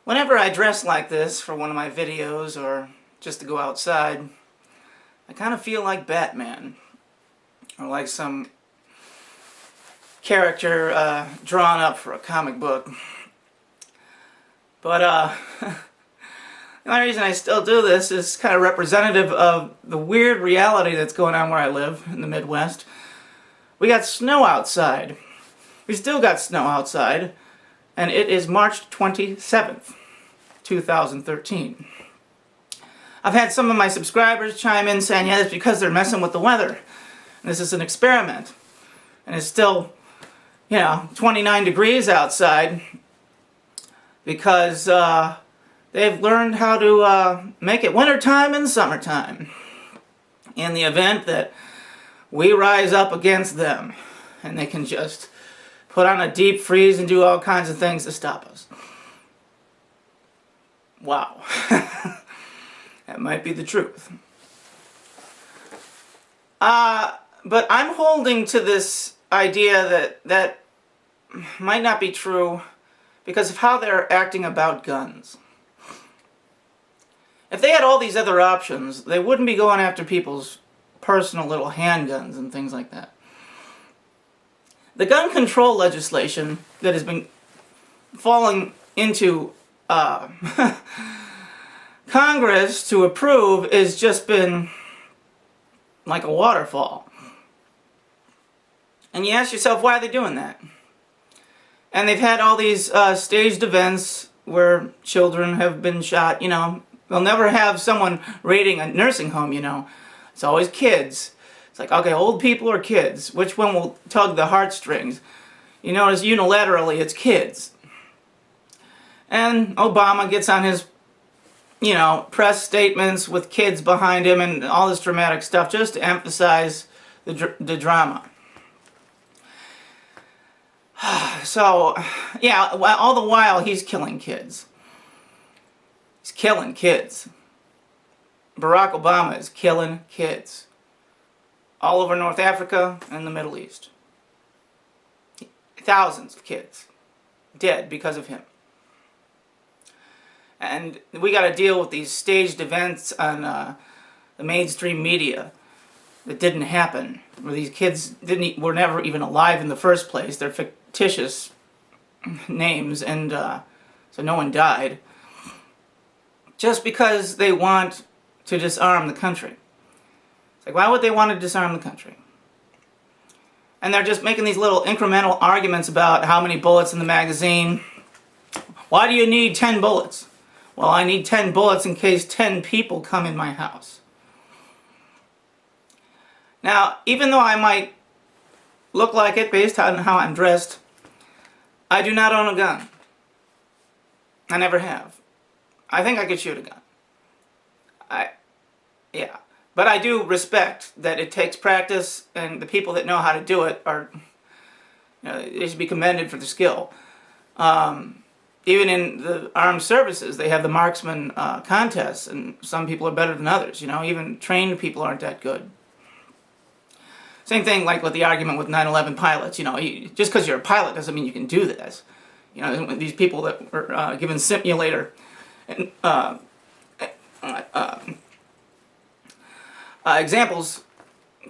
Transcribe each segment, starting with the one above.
Whenever I dress like this for one of my videos or just to go outside, I kind of feel like Batman, or like some character drawn up for a comic book. But the only reason I still do this is kind of representative of the weird reality that's going on where I live in the Midwest. We got snow outside. We still got snow outside, and it is March 27th, 2013. I've had some of my subscribers chime in saying, yeah, it's because they're messing with the weather. And this is an experiment. And it's still, 29 degrees outside because they've learned how to make it wintertime and summertime in the event that we rise up against them and they can just put on a deep freeze and do all kinds of things to stop us. Wow. That might be the truth. But I'm holding to this idea that might not be true because of how they're acting about guns. If they had all these other options, they wouldn't be going after people's personal little handguns and things like that. The gun control legislation that has been falling into Congress to approve has just been like a waterfall. And you ask yourself, why are they doing that? And they've had all these staged events where children have been shot, They'll never have someone raiding a nursing home, It's always kids. It's like, okay, old people or kids? Which one will tug the heartstrings? You notice unilaterally it's kids. And Obama gets on his, press statements with kids behind him and all this dramatic stuff just to emphasize the drama. So, yeah, all the while he's killing kids. He's killing kids. Barack Obama is killing kids. All over North Africa and the Middle East. Thousands of kids dead because of him. And we got to deal with these staged events on the mainstream media that didn't happen. Where these kids were never even alive in the first place. They're fictitious names, and so no one died. Just because they want to disarm the country. It's like, why would they want to disarm the country? And they're just making these little incremental arguments about how many bullets in the magazine. Why do you need 10 bullets? Well, I need 10 bullets in case 10 people come in my house. Now, even though I might look like it based on how I'm dressed, I do not own a gun. I never have. I think I could shoot a gun. Yeah. But I do respect that it takes practice, and the people that know how to do it are, they should be commended for the skill. Even in the armed services, they have the marksman contests, and some people are better than others. Even trained people aren't that good. Same thing like with the argument with 9/11 pilots. Just because you're a pilot doesn't mean you can do this. These people that were given simulator and examples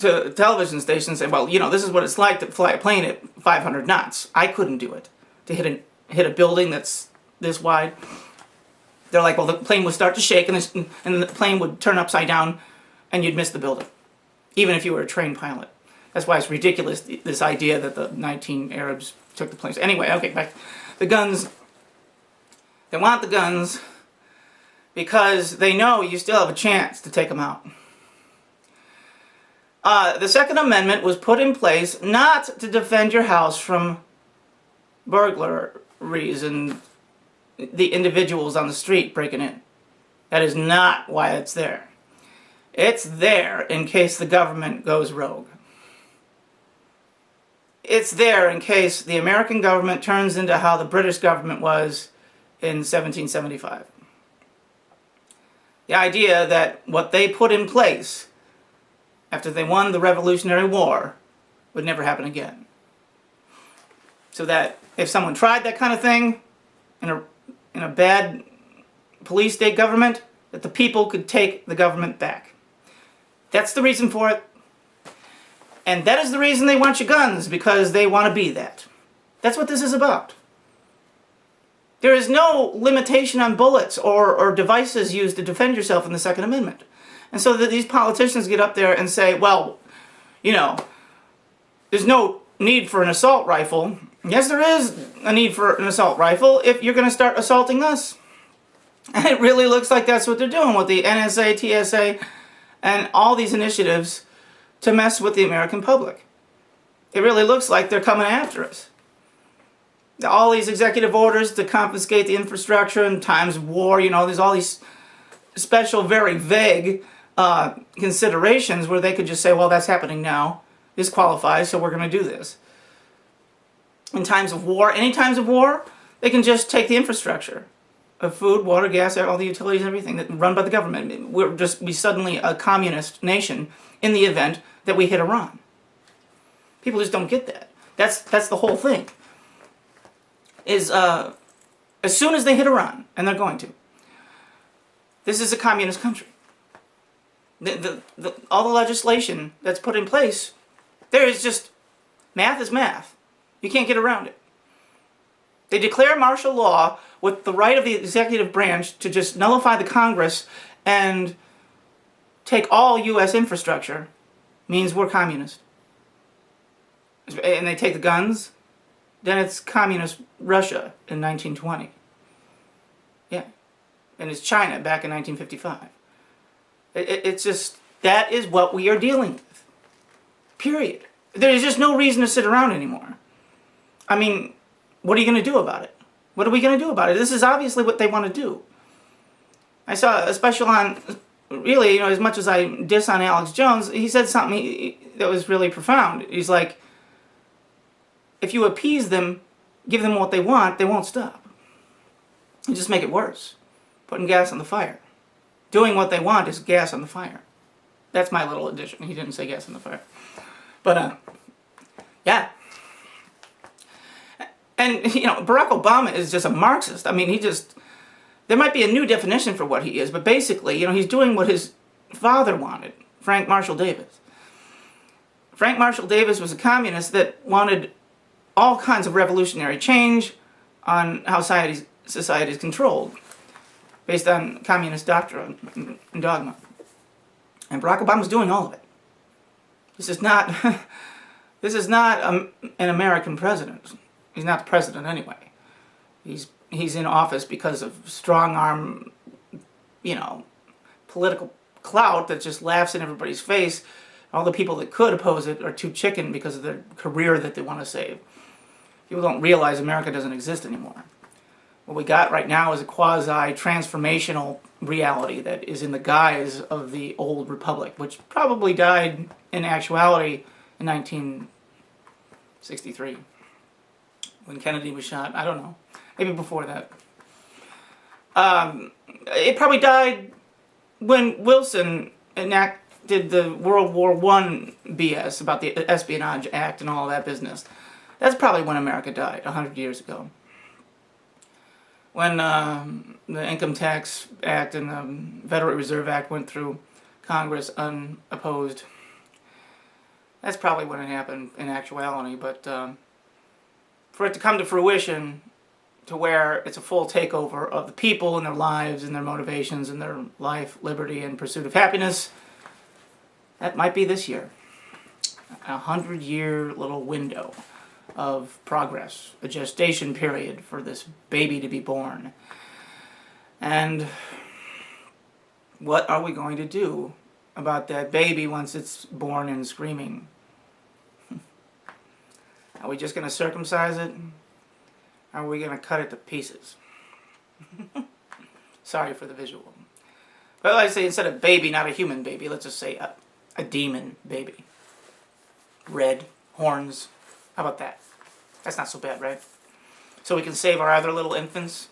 to television stations say, well, this is what it's like to fly a plane at 500 knots. I couldn't do it. To hit a building that's this wide. They're like, well, the plane would start to shake and the plane would turn upside down and you'd miss the building, even if you were a trained pilot. That's why it's ridiculous, this idea that the 19 Arabs took the planes. Anyway, okay, back. The guns. They want the guns because they know you still have a chance to take them out. The Second Amendment was put in place not to defend your house from burglaries and the individuals on the street breaking in. That is not why it's there. It's there in case the government goes rogue. It's there in case the American government turns into how the British government was in 1775. The idea that what they put in place after they won the Revolutionary War would never happen again. So that if someone tried that kind of thing in in a bad police state government, that the people could take the government back. That's the reason for it. And that is the reason they want your guns, because they want to be that. That's what this is about. There is no limitation on bullets or devices used to defend yourself in the Second Amendment. And so that these politicians get up there and say, well, you know, there's no need for an assault rifle. Yes, there is a need for an assault rifle if you're going to start assaulting us. And it really looks like that's what they're doing with the NSA, TSA, and all these initiatives to mess with the American public. It really looks like they're coming after us. All these executive orders to confiscate the infrastructure in times of war, you know, there's all these special, very vague considerations where they could just say, well, that's happening now. This qualifies, so we're going to do this. In times of war, any times of war, they can just take the infrastructure of food, water, gas, all the utilities, everything that run by the government. We're just be suddenly a communist nation in the event that we hit Iran. People just don't get that. That's the whole thing. Is as soon as they hit Iran, and they're going to, this is a communist country. All the legislation that's put in place, there is just, math is math. You can't get around it. They declare martial law with the right of the executive branch to just nullify the Congress and take all U.S. infrastructure, means we're communist. And they take the guns, then it's communist Russia in 1920. Yeah. And it's China back in 1955. It's just, that is what we are dealing with. Period. There is just no reason to sit around anymore. I mean, what are you going to do about it? What are we going to do about it? This is obviously what they want to do. I saw a special on, really, you know, as much as I diss on Alex Jones, he said something that was really profound. He's like, if you appease them, give them what they want, they won't stop. You just make it worse. Putting gas on the fire. Doing what they want is gas on the fire. That's my little addition. He didn't say gas on the fire. But, yeah. And, you know, Barack Obama is just a Marxist. I mean, there might be a new definition for what he is, but basically, you know, he's doing what his father wanted, Frank Marshall Davis. Frank Marshall Davis was a communist that wanted all kinds of revolutionary change on how society is controlled, based on communist doctrine and dogma. And Barack Obama's doing all of it. This is not an American president. He's not the president anyway. He's in office because of strong-arm, you know, political clout that just laughs in everybody's face. All the people that could oppose it are too chicken because of their career that they want to save. People don't realize America doesn't exist anymore. What we got right now is a quasi-transformational reality that is in the guise of the old republic, which probably died in actuality in 1963. When Kennedy was shot. I don't know. Maybe before that. It probably died when Wilson enacted the World War I BS about the Espionage Act and all that business. That's probably when America died, 100 years ago. When the Income Tax Act and the Federal Reserve Act went through Congress unopposed. That's probably when it happened in actuality, but for it to come to fruition to where it's a full takeover of the people and their lives and their motivations and their life, liberty, and pursuit of happiness, that might be this year. A 100-year little window of progress, a gestation period for this baby to be born. And what are we going to do about that baby once it's born and screaming? Are we just going to circumcise it? Or are we going to cut it to pieces? Sorry for the visual. But like I say, instead of baby, not a human baby, let's just say a demon baby. Red, horns. How about that? That's not so bad, right? So we can save our other little infants,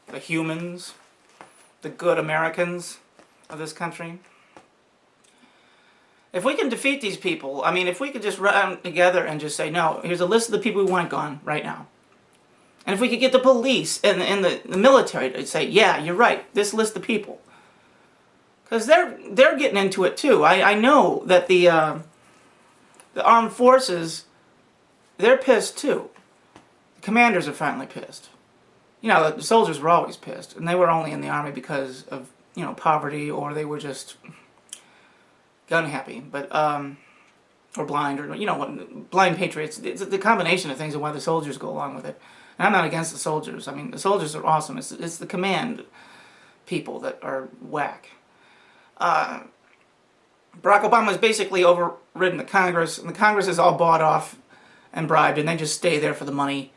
the humans, the good Americans of this country. If we can defeat these people, I mean, if we could just run together and just say, no, here's a list of the people we want gone right now. And if we could get the police and the military to say, yeah, you're right, this lists the people. Because they're getting into it too. I know that the armed forces, they're pissed too. The commanders are finally pissed. You know, the soldiers were always pissed, and they were only in the army because of, you know, poverty, or they were just gun happy, but or blind, or, you know, blind patriots. It's the combination of things and why the soldiers go along with it. And I'm not against the soldiers. I mean, the soldiers are awesome. It's the command people that are whack. Barack Obama has basically overridden the Congress, and the Congress is all bought off and bribed, and they just stay there for the money.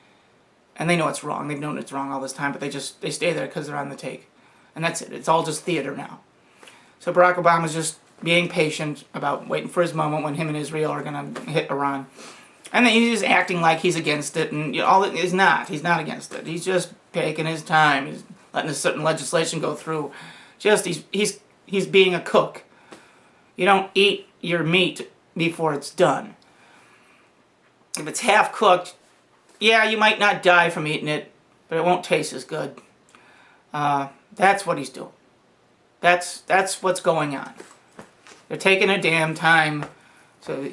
And they know it's wrong. They've known it's wrong all this time, but they stay there because they're on the take. And that's it. It's all just theater now. So Barack Obama's just being patient about waiting for his moment when him and Israel are going to hit Iran. And then he's just acting like he's against it, and you know, he's not. He's not against it. He's just taking his time. He's letting a certain legislation go through. Just he's being a cook. You don't eat your meat before it's done. If it's half cooked, yeah, you might not die from eating it, but it won't taste as good. That's what he's doing. That's what's going on. They're taking a damn time so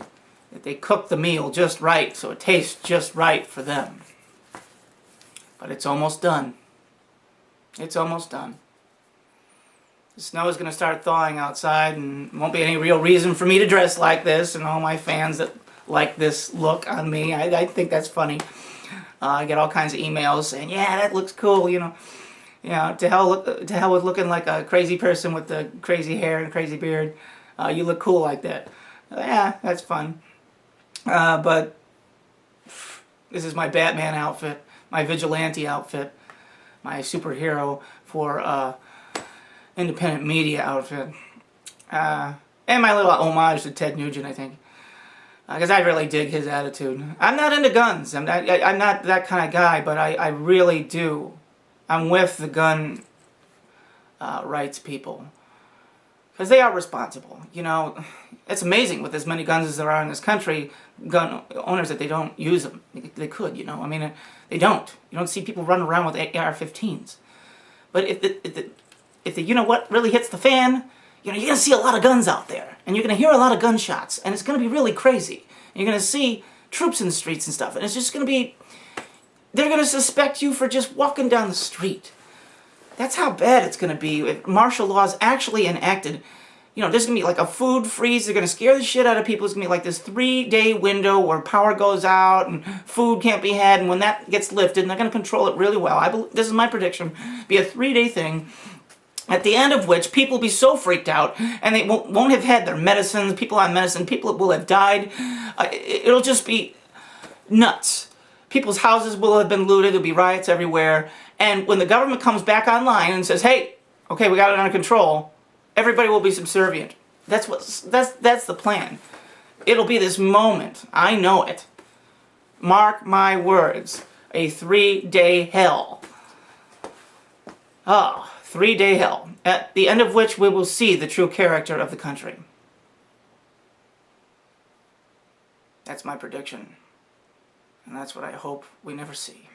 that they cook the meal just right, so it tastes just right for them. But it's almost done. It's almost done. The snow is going to start thawing outside, and won't be any real reason for me to dress like this, and all my fans that like this look on me, I think that's funny. I get all kinds of emails saying, yeah, that looks cool, you know. You know, to hell with looking like a crazy person with the crazy hair and crazy beard. You look cool like that. Yeah, that's fun. But this is my Batman outfit, my vigilante outfit, my superhero for independent media outfit. And my little homage to Ted Nugent, I think. Because I really dig his attitude. I'm not into guns. I'm not that kind of guy, but I really do. I'm with the gun rights people. Because they are responsible. You know, it's amazing with as many guns as there are in this country, gun owners, that they don't use them. They could, you know. I mean, they don't. You don't see people running around with AR-15s. But if the you know what really hits the fan, you know, you're going to see a lot of guns out there. And you're going to hear a lot of gunshots. And it's going to be really crazy. And you're going to see troops in the streets and stuff. And it's just going to be... They're going to suspect you for just walking down the street. That's how bad it's going to be if martial law is actually enacted. You know, there's going to be like a food freeze. They're going to scare the shit out of people. It's going to be like this 3-day window where power goes out and food can't be had. And when that gets lifted, and they're going to control it really well. This is my prediction. Be a 3-day thing. At the end of which, people will be so freaked out, and they won't have had their medicines. People on medicine, people will have died. It'll just be nuts. People's houses will have been looted. There'll be riots everywhere. And when the government comes back online and says, "Hey, okay, we got it under control," everybody will be subservient. That's the plan. It'll be this moment. I know it. Mark my words. A 3-day hell. Oh, 3-day hell. At the end of which we will see the true character of the country. That's my prediction. And that's what I hope we never see.